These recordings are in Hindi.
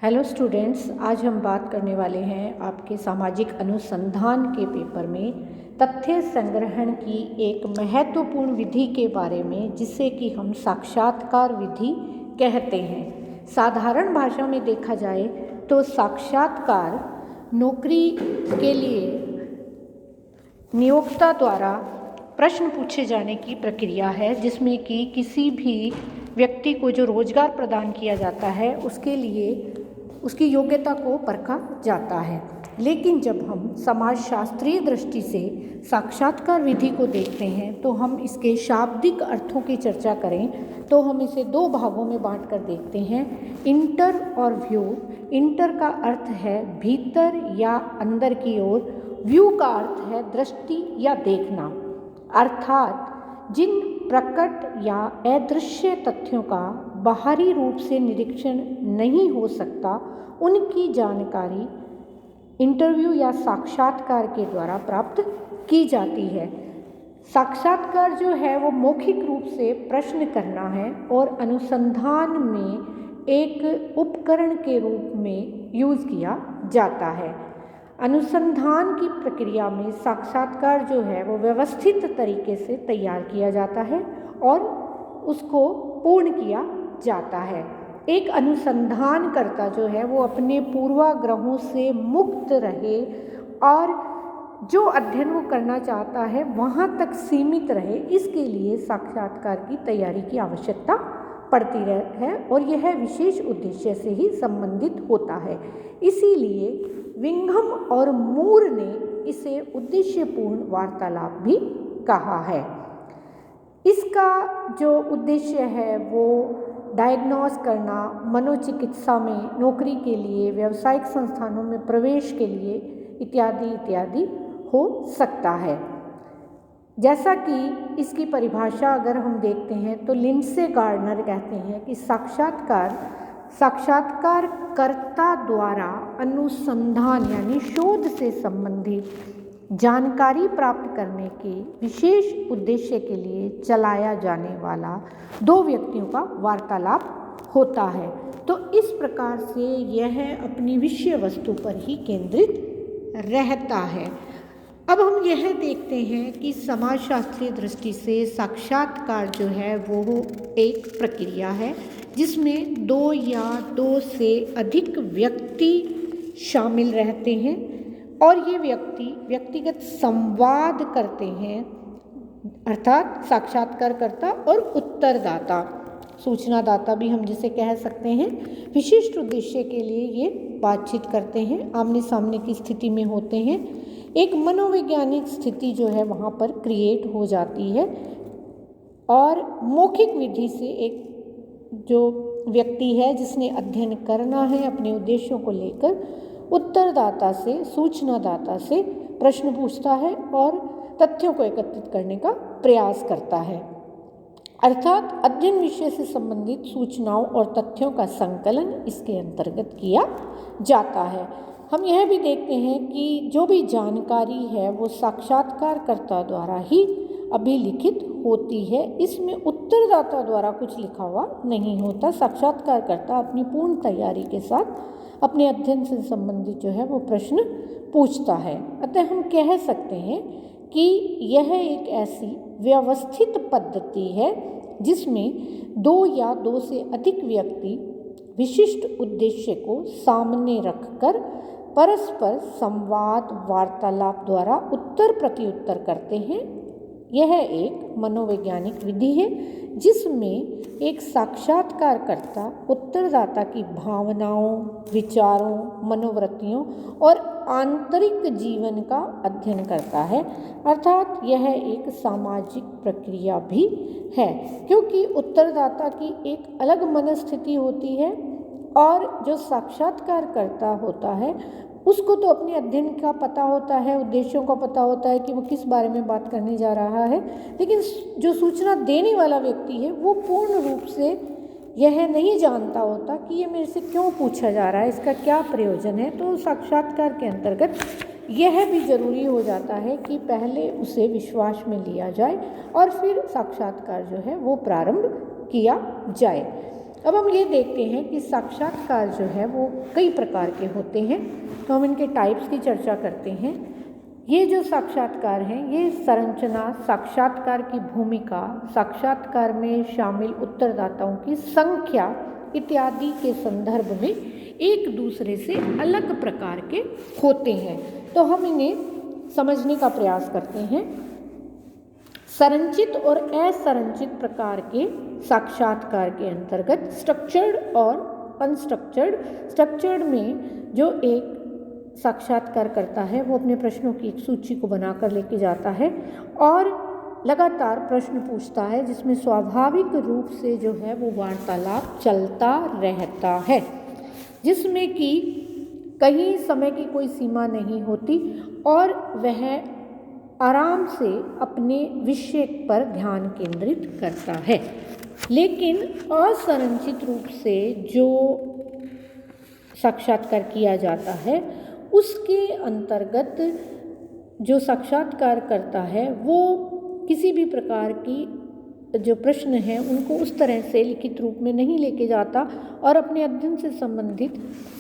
हेलो स्टूडेंट्स, आज हम बात करने वाले हैं आपके सामाजिक अनुसंधान के पेपर में तथ्य संग्रहण की एक महत्वपूर्ण विधि के बारे में, जिसे कि हम साक्षात्कार विधि कहते हैं। साधारण भाषा में देखा जाए तो साक्षात्कार नौकरी के लिए नियोक्ता द्वारा प्रश्न पूछे जाने की प्रक्रिया है, जिसमें कि किसी भी व्यक्ति को जो रोजगार प्रदान किया जाता है उसके लिए उसकी योग्यता को परखा जाता है। लेकिन जब हम समाजशास्त्रीय दृष्टि से साक्षात्कार विधि को देखते हैं तो हम इसके शाब्दिक अर्थों की चर्चा करें तो हम इसे दो भागों में बांट कर देखते हैं, इंटर और व्यू। इंटर का अर्थ है भीतर या अंदर की ओर, व्यू का अर्थ है दृष्टि या देखना, अर्थात जिन प्रकट या अदृश्य तथ्यों का बाहरी रूप से निरीक्षण नहीं हो सकता, उनकी जानकारी इंटरव्यू या साक्षात्कार के द्वारा प्राप्त की जाती है। साक्षात्कार जो है वो मौखिक रूप से प्रश्न करना है और अनुसंधान में एक उपकरण के रूप में यूज़ किया जाता है। अनुसंधान की प्रक्रिया में साक्षात्कार जो है वो व्यवस्थित तरीके से तैयार किया जाता है और उसको पूर्ण किया जाता है। एक अनुसंधानकर्ता जो है वो अपने पूर्वाग्रहों से मुक्त रहे और जो अध्ययन वो करना चाहता है वहाँ तक सीमित रहे, इसके लिए साक्षात्कार की तैयारी की आवश्यकता पड़ती है और यह विशेष उद्देश्य से ही संबंधित होता है। इसीलिए विंघम और मूर ने इसे उद्देश्यपूर्ण वार्तालाप भी कहा है। इसका जो उद्देश्य है वो डायग्नोस करना, मनोचिकित्सा में नौकरी के लिए, व्यावसायिक संस्थानों में प्रवेश के लिए इत्यादि इत्यादि हो सकता है। जैसा कि इसकी परिभाषा अगर हम देखते हैं तो लिंडसे गार्डनर कहते हैं कि साक्षात्कारकर्ता द्वारा अनुसंधान यानी शोध से संबंधित जानकारी प्राप्त करने के विशेष उद्देश्य के लिए चलाया जाने वाला दो व्यक्तियों का वार्तालाप होता है। तो इस प्रकार से यह अपनी विषय वस्तु पर ही केंद्रित रहता है। अब हम यह देखते हैं कि समाजशास्त्रीय दृष्टि से साक्षात्कार जो है वो एक प्रक्रिया है जिसमें दो या दो से अधिक व्यक्ति शामिल रहते हैं और ये व्यक्तिगत संवाद करते हैं, अर्थात साक्षात्कारकर्ता और उत्तरदाता, सूचनादाता भी हम जिसे कह सकते हैं, विशिष्ट उद्देश्य के लिए ये बातचीत करते हैं, आमने सामने की स्थिति में होते हैं। एक मनोवैज्ञानिक स्थिति जो है वहाँ पर क्रिएट हो जाती है और मौखिक विधि से एक जो व्यक्ति है जिसने अध्ययन करना है अपने उद्देश्यों को लेकर, उत्तरदाता से, सूचनादाता से प्रश्न पूछता है और तथ्यों को एकत्रित करने का प्रयास करता है, अर्थात अध्ययन विषय से संबंधित सूचनाओं और तथ्यों का संकलन इसके अंतर्गत किया जाता है। हम यह भी देखते हैं कि जो भी जानकारी है वो साक्षात्कारकर्ता द्वारा ही अभिलिखित होती है, इसमें उत्तरदाता द्वारा कुछ लिखा हुआ नहीं होता। साक्षात्कारकर्ता अपनी पूर्ण तैयारी के साथ अपने अध्ययन से संबंधित जो है वो प्रश्न पूछता है। अतः हम कह सकते हैं कि यह एक ऐसी व्यवस्थित पद्धति है जिसमें दो या दो से अधिक व्यक्ति विशिष्ट उद्देश्य को सामने रखकर परस्पर संवाद वार्तालाप द्वारा उत्तर प्रत्युत्तर करते हैं। यह एक मनोवैज्ञानिक विधि है जिसमें एक साक्षात्कारकर्ता उत्तरदाता की भावनाओं, विचारों, मनोवृत्तियों और आंतरिक जीवन का अध्ययन करता है, अर्थात यह एक सामाजिक प्रक्रिया भी है, क्योंकि उत्तरदाता की एक अलग मनस्थिति होती है और जो साक्षात्कारकर्ता होता है उसको तो अपने अध्ययन का पता होता है, उद्देश्यों का पता होता है कि वो किस बारे में बात करने जा रहा है, लेकिन जो सूचना देने वाला व्यक्ति है वो पूर्ण रूप से यह नहीं जानता होता कि ये मेरे से क्यों पूछा जा रहा है, इसका क्या प्रयोजन है। तो साक्षात्कार के अंतर्गत यह भी ज़रूरी हो जाता है कि पहले उसे विश्वास में लिया जाए और फिर साक्षात्कार जो है वो प्रारंभ किया जाए। अब हम ये देखते हैं कि साक्षात्कार जो है वो कई प्रकार के होते हैं, तो हम इनके टाइप्स की चर्चा करते हैं। ये जो साक्षात्कार हैं, ये संरचना, साक्षात्कार की भूमिका, साक्षात्कार में शामिल उत्तरदाताओं की संख्या इत्यादि के संदर्भ में एक दूसरे से अलग प्रकार के होते हैं। तो हम इन्हें समझने का प्रयास करते हैं। संरचित और असंरचित प्रकार के साक्षात्कार के अंतर्गत स्ट्रक्चर्ड और अनस्ट्रक्चर्ड। स्ट्रक्चर्ड में जो एक साक्षात्कार करता है वो अपने प्रश्नों की एक सूची को बनाकर लेके जाता है और लगातार प्रश्न पूछता है, जिसमें स्वाभाविक रूप से जो है वो वार्तालाप चलता रहता है, जिसमें कि कहीं समय की कोई सीमा नहीं होती और वह आराम से अपने विषय पर ध्यान केंद्रित करता है। लेकिन असंरचित रूप से जो साक्षात्कार किया जाता है उसके अंतर्गत जो साक्षात्कार करता है वो किसी भी प्रकार की जो प्रश्न हैं उनको उस तरह से लिखित रूप में नहीं लेके जाता और अपने अध्ययन से संबंधित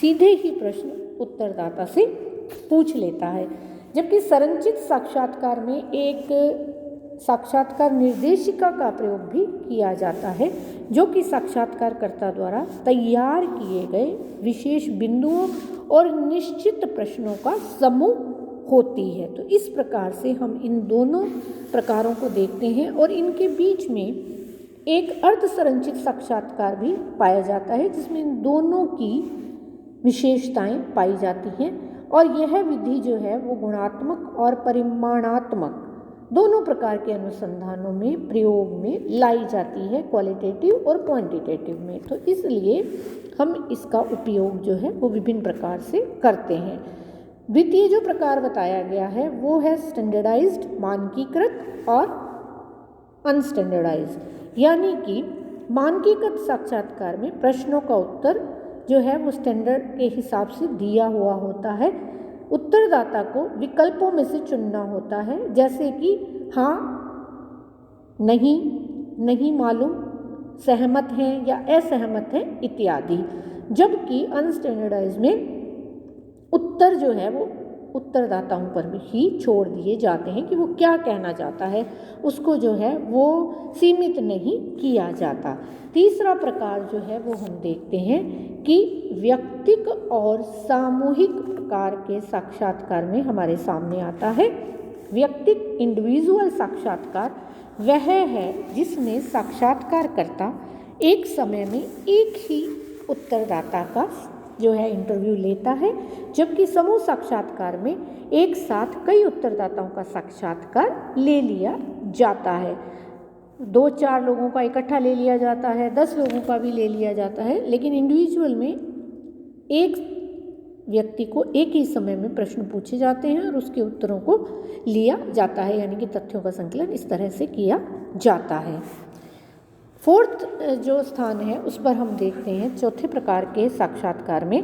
सीधे ही प्रश्न उत्तरदाता से पूछ लेता है। जबकि संरचित साक्षात्कार में एक साक्षात्कार निर्देशिका का प्रयोग भी किया जाता है, जो कि साक्षात्कारकर्ता द्वारा तैयार किए गए विशेष बिंदुओं और निश्चित प्रश्नों का समूह होती है। तो इस प्रकार से हम इन दोनों प्रकारों को देखते हैं और इनके बीच में एक अर्ध संरचित साक्षात्कार भी पाया जाता है, जिसमें इन दोनों की विशेषताएं पाई जाती हैं और यह विधि जो है वो गुणात्मक और परिमाणात्मक दोनों प्रकार के अनुसंधानों में प्रयोग में लाई जाती है, क्वालिटेटिव और क्वांटिटेटिव में। तो इसलिए हम इसका उपयोग जो है वो विभिन्न प्रकार से करते हैं। द्वितीय जो प्रकार बताया गया है वो है स्टैंडर्डाइज्ड, मानकीकृत और अनस्टैंडर्डाइज्ड। यानी कि मानकीकृत साक्षात्कार में प्रश्नों का उत्तर जो है वो स्टैंडर्ड के हिसाब से दिया हुआ होता है। उत्तरदाता को विकल्पों में से चुनना होता है, जैसे कि हाँ, नहीं, नहीं मालूम, सहमत हैं या असहमत हैं इत्यादि। जबकि अनस्टैंडर्डाइज्ड में उत्तर जो है वो उत्तरदाताओं पर ही छोड़ दिए जाते हैं कि वो क्या कहना चाहता है, उसको जो है वो सीमित नहीं किया जाता। तीसरा प्रकार जो है वो हम देखते हैं कि व्यक्तिक और सामूहिक प्रकार के साक्षात्कार में हमारे सामने आता है। व्यक्तिक इंडिविजुअल साक्षात्कार वह है जिसमें साक्षात्कारकर्ता एक समय में एक ही उत्तरदाता का जो है इंटरव्यू लेता है, जबकि समूह साक्षात्कार में एक साथ कई उत्तरदाताओं का साक्षात्कार ले लिया जाता है। 2-4 लोगों का इकट्ठा ले लिया जाता है, 10 लोगों का भी ले लिया जाता है, लेकिन इंडिविजुअल में एक व्यक्ति को एक ही समय में प्रश्न पूछे जाते हैं और उसके उत्तरों को लिया जाता है, यानी कि तथ्यों का संकलन इस तरह से किया जाता है। फोर्थ जो स्थान है उस पर हम देखते हैं चौथे प्रकार के साक्षात्कार में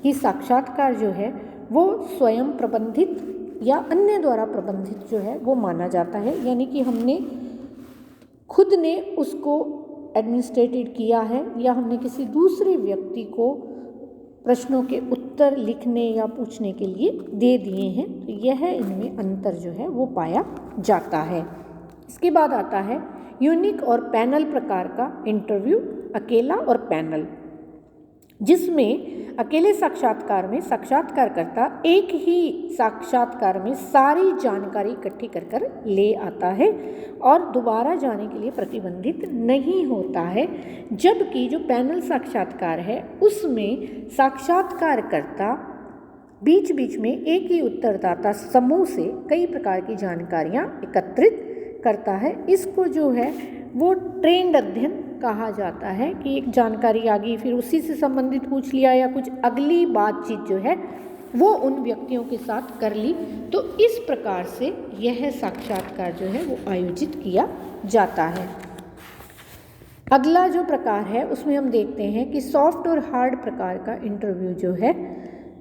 कि साक्षात्कार जो है वो स्वयं प्रबंधित या अन्य द्वारा प्रबंधित जो है वो माना जाता है, यानी कि हमने खुद ने उसको एडमिनिस्ट्रेटेड किया है या हमने किसी दूसरे व्यक्ति को प्रश्नों के उत्तर लिखने या पूछने के लिए दे दिए हैं। तो यह इनमें अंतर जो है वो पाया जाता है। इसके बाद आता है यूनिक और पैनल प्रकार का इंटरव्यू, अकेला और पैनल, जिसमें अकेले साक्षात्कार में साक्षात्कारकर्ता एक ही साक्षात्कार में सारी जानकारी इकट्ठी कर ले आता है और दोबारा जाने के लिए प्रतिबंधित नहीं होता है। जबकि जो पैनल साक्षात्कार है उसमें साक्षात्कारकर्ता बीच बीच में एक ही उत्तरदाता समूह से कई प्रकार की जानकारियाँ एकत्रित करता है। इसको जो है वो ट्रेंड अध्ययन कहा जाता है कि एक जानकारी आ गई फिर उसी से संबंधित पूछ लिया या कुछ अगली बातचीत जो है वो उन व्यक्तियों के साथ कर ली। तो इस प्रकार से यह साक्षात्कार जो है वो आयोजित किया जाता है। अगला जो प्रकार है उसमें हम देखते हैं कि सॉफ्ट और हार्ड प्रकार का इंटरव्यू जो है,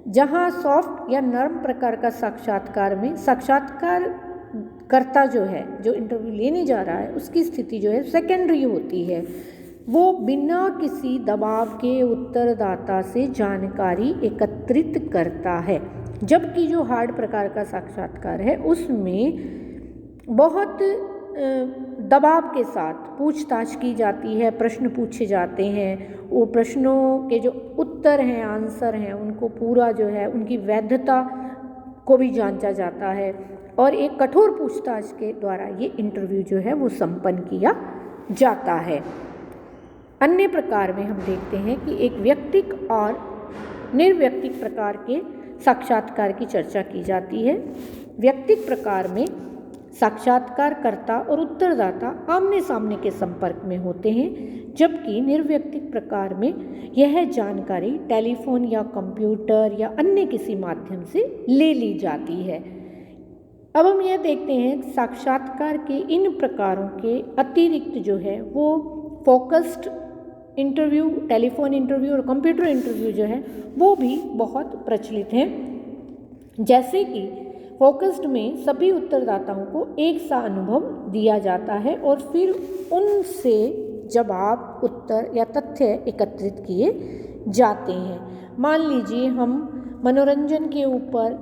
जहां सॉफ्ट या नरम प्रकार का साक्षात्कार में साक्षात्कारकर्ता जो है जो इंटरव्यू लेने जा रहा है उसकी स्थिति जो है सेकेंडरी होती है, वो बिना किसी दबाव के उत्तरदाता से जानकारी एकत्रित करता है। जबकि जो हार्ड प्रकार का साक्षात्कार है उसमें बहुत दबाव के साथ पूछताछ की जाती है, प्रश्न पूछे जाते हैं, वो प्रश्नों के जो उत्तर हैं, आंसर हैं, उनको पूरा जो है उनकी वैधता को भी जांचा जाता है और एक कठोर पूछताछ के द्वारा ये इंटरव्यू जो है वो संपन्न किया जाता है। अन्य प्रकार में हम देखते हैं कि एक व्यक्तिक और निर्व्यक्तिक प्रकार के साक्षात्कार की चर्चा की जाती है। व्यक्तिक प्रकार में साक्षात्कारकर्ता और उत्तरदाता आमने सामने के संपर्क में होते हैं, जबकि निर्व्यक्तिक प्रकार में यह जानकारी टेलीफोन या कंप्यूटर या अन्य किसी माध्यम से ले ली जाती है। अब हम यह देखते हैं साक्षात्कार के इन प्रकारों के अतिरिक्त जो है वो फोकस्ड इंटरव्यू, टेलीफोन इंटरव्यू और कंप्यूटर इंटरव्यू जो है वो भी बहुत प्रचलित हैं। जैसे कि फोकस्ड में सभी उत्तरदाताओं को एक सा अनुभव दिया जाता है और फिर उनसे जवाब, उत्तर या तथ्य एकत्रित किए जाते हैं। मान लीजिए हम मनोरंजन के ऊपर,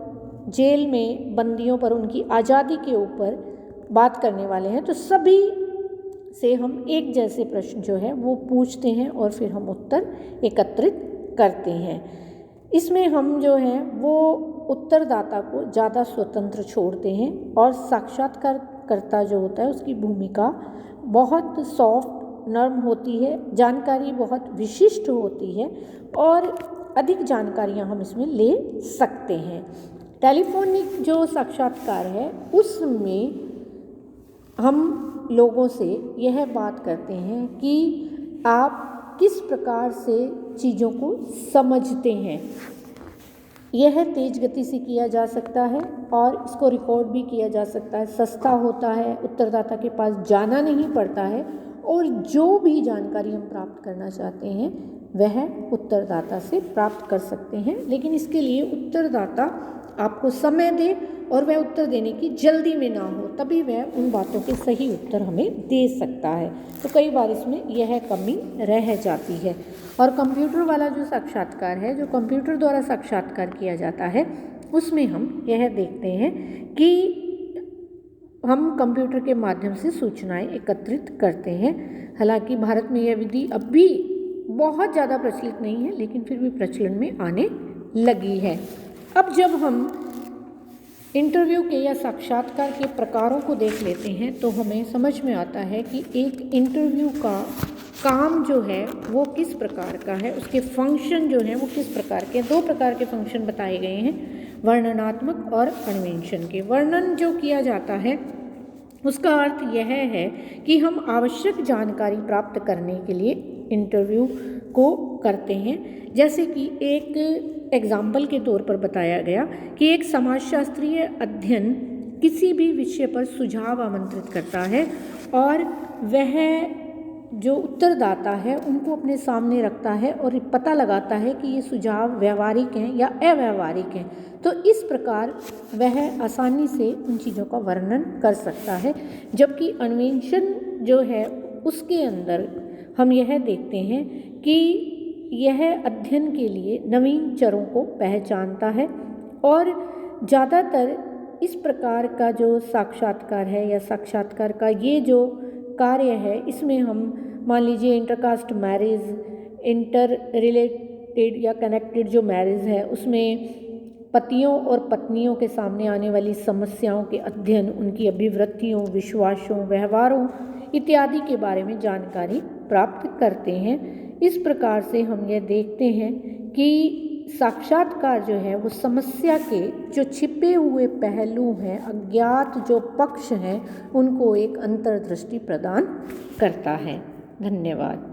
जेल में बंदियों पर उनकी आज़ादी के ऊपर बात करने वाले हैं, तो सभी से हम एक जैसे प्रश्न जो है वो पूछते हैं और फिर हम उत्तर एकत्रित करते हैं। इसमें हम जो है वो उत्तरदाता को ज़्यादा स्वतंत्र छोड़ते हैं और साक्षात्कारकर्ता जो होता है उसकी भूमिका बहुत सॉफ्ट, नर्म होती है, जानकारी बहुत विशिष्ट होती है और अधिक जानकारियाँ हम इसमें ले सकते हैं। टेलीफोनिक जो साक्षात्कार है उसमें हम लोगों से यह बात करते हैं कि आप किस प्रकार से चीज़ों को समझते हैं। यह तेज़ गति से किया जा सकता है और इसको रिकॉर्ड भी किया जा सकता है, सस्ता होता है, उत्तरदाता के पास जाना नहीं पड़ता है और जो भी जानकारी हम प्राप्त करना चाहते हैं वह उत्तरदाता से प्राप्त कर सकते हैं। लेकिन इसके लिए उत्तरदाता आपको समय दे और वह उत्तर देने की जल्दी में ना हो, तभी वह उन बातों के सही उत्तर हमें दे सकता है। तो कई बार इसमें यह कमी रह जाती है। और कंप्यूटर वाला जो साक्षात्कार है, जो कंप्यूटर द्वारा साक्षात्कार किया जाता है, उसमें हम यह देखते हैं कि हम कंप्यूटर के माध्यम से सूचनाएं एकत्रित करते हैं। हालांकि भारत में यह विधि अब भी बहुत ज़्यादा प्रचलित नहीं है, लेकिन फिर भी प्रचलन में आने लगी है। अब जब हम इंटरव्यू के या साक्षात्कार के प्रकारों को देख लेते हैं तो हमें समझ में आता है कि एक इंटरव्यू का काम जो है वो किस प्रकार का है, उसके फंक्शन जो हैं वो किस प्रकार के। दो प्रकार के फंक्शन बताए गए हैं, वर्णनात्मक और अन्वेषण के। वर्णन जो किया जाता है उसका अर्थ यह है कि हम आवश्यक जानकारी प्राप्त करने के लिए इंटरव्यू को करते हैं। जैसे कि एक एग्जाम्पल के तौर पर बताया गया कि एक समाजशास्त्रीय अध्ययन किसी भी विषय पर सुझाव आमंत्रित करता है और वह जो उत्तरदाता है उनको अपने सामने रखता है और पता लगाता है कि ये सुझाव व्यवहारिक हैं या अव्यवहारिक हैं। तो इस प्रकार वह आसानी से उन चीज़ों का वर्णन कर सकता है। जबकि अन्वेषण जो है उसके अंदर हम यह देखते हैं कि यह अध्ययन के लिए नवीन चरों को पहचानता है और ज़्यादातर इस प्रकार का जो साक्षात्कार है या साक्षात्कार का ये जो कार्य है, इसमें हम मान लीजिए इंटरकास्ट मैरिज, इंटर रिलेटेड या कनेक्टेड जो मैरिज है उसमें पतियों और पत्नियों के सामने आने वाली समस्याओं के अध्ययन, उनकी अभिवृत्तियों, विश्वासों, व्यवहारों इत्यादि के बारे में जानकारी प्राप्त करते हैं। इस प्रकार से हम यह देखते हैं कि साक्षात्कार जो है वो समस्या के जो छिपे हुए पहलू हैं, अज्ञात जो पक्ष हैं, उनको एक अंतर्दृष्टि प्रदान करता है। धन्यवाद।